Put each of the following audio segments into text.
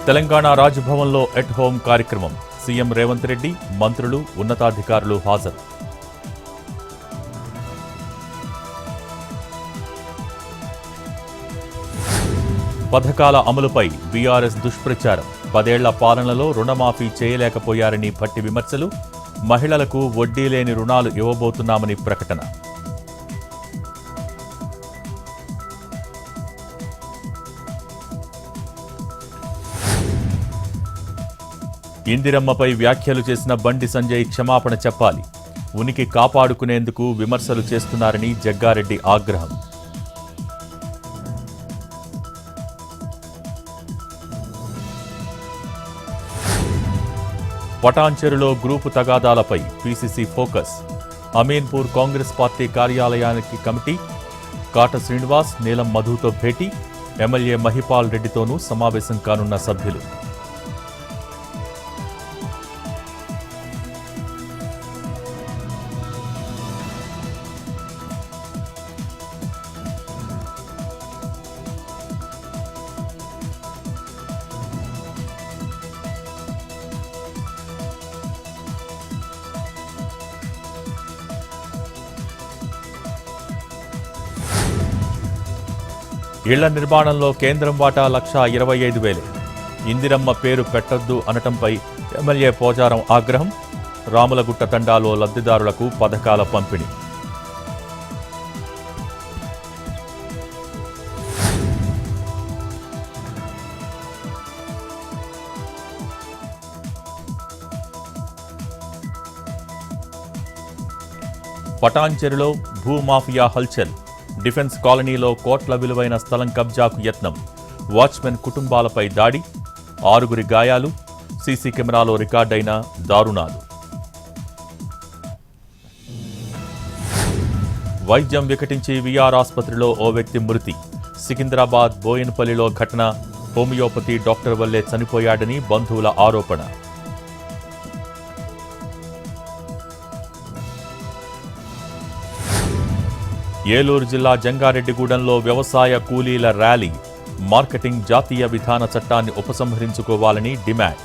Telangana రాజ్భవన్లో at home కార్యక్రమం. CM Revanth Reddy, మంత్రులు, ఉన్నతాధికారులు హాజరు. పథకాల అమలుపై బీఆర్ఎస్ దుష్ప్రచారం. 10 ఏళ్ల పాలనలో రుణమాఫీ చేయలేకపోయారని భట్టి విమర్శలు. మహిళలకు వడ్డీ లేని రుణాలు ఇవ్వబోతున్నామని ప్రకటన. ఇందిరమ్మపై వ్యాఖ్యలు చేసిన బండి సంజయ్ క్షమాపణ చెప్పాలి. ఉనికి కాపాడుకునేందుకు విమర్శలు చేస్తున్నారని జగ్గారెడ్డి ఆగ్రహం. పటాన్చెరులో గ్రూపు తగాదాలపై PCC focus. Ameenpur Congress party కార్యాలయానికి కమిటీ. కాట శ్రీనివాస్, నీలం మధుతో భేటీ. ఎమ్మెల్యే మహిపాల్ రెడ్డితోనూ సమావేశం కానున్న సభ్యులు. ఇళ్ల నిర్మాణంలో కేంద్రం వాటా 1,25,000. ఇందిరమ్మ పేరు పెట్టొద్దు అనటంపై ఎమ్మెల్యే పోచారం ఆగ్రహం. రాములగుట్ట తండాలో లబ్ధిదారులకు పథకాల పంపిణీ. పటాన్చెరులో భూమాఫియా హల్చల్. డిఫెన్స్ కాలనీలో కోట్ల విలువైన స్థలం కబ్జాకు యత్నం. వాచ్మెన్ కుటుంబాలపై దాడి. 6 గాయాలు. సీసీ కెమెరాలో రికార్డైన దారుణాలు. వైద్యం వికటించి వీఆర్ ఆసుపత్రిలో ఓ వ్యక్తి మృతి. సికింద్రాబాద్ బోయినపల్లిలో ఘటన. హోమియోపతి డాక్టర్ వల్లే చనిపోయాడని బంధువుల ఆరోపణ. ఏలూరు జిల్లా జంగారెడ్డిగూడెంలో వ్యవసాయ కూలీల ర్యాలీ. మార్కెటింగ్ జాతీయ విధాన చట్టాన్ని ఉపసంహరించుకోవాలని డిమాండ్.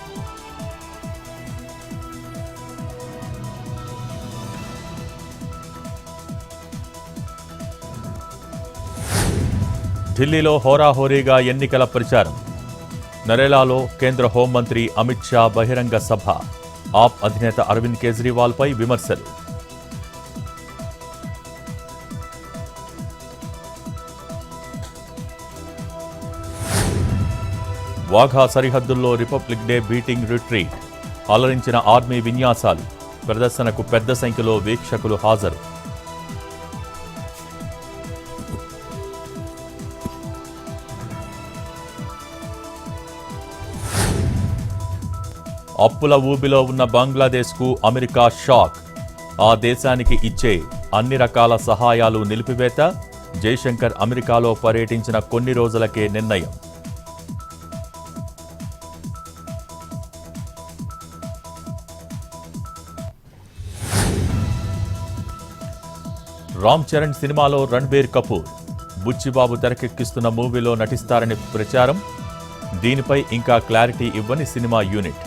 ఢిల్లీలో హోరాహోరీగా ఎన్నికల ప్రచారం. నరేలాలో కేంద్ర హోంమంత్రి అమిత్ షా బహిరంగ సభ. ఆప్ అధినేత అరవింద్ కేజ్రీవాల్పై విమర్శలు. వాఘా సరిహద్దుల్లో రిపబ్లిక్ డే బీటింగ్ రిట్రీట్. అలరించిన ఆర్మీ విన్యాసాలు. ప్రదర్శనకు పెద్ద సంఖ్యలో వీక్షకులు హాజరు. అప్పుల ఊబిలో ఉన్న బంగ్లాదేశ్కు అమెరికా షాక్. ఆ దేశానికి ఇచ్చే అన్ని రకాల సహాయాలు నిలిపివేత. జైశంకర్ అమెరికాలో పర్యటించిన కొన్ని రోజులకే నిర్ణయం. రామ్ చరణ్ సినిమాలో రణ్బీర్ కపూర్. బుచ్చిబాబు తెరకెక్కిస్తున్న మూవీలో నటిస్తారని ప్రచారం. దీనిపై ఇంకా క్లారిటీ ఇవ్వని సినిమా యూనిట్.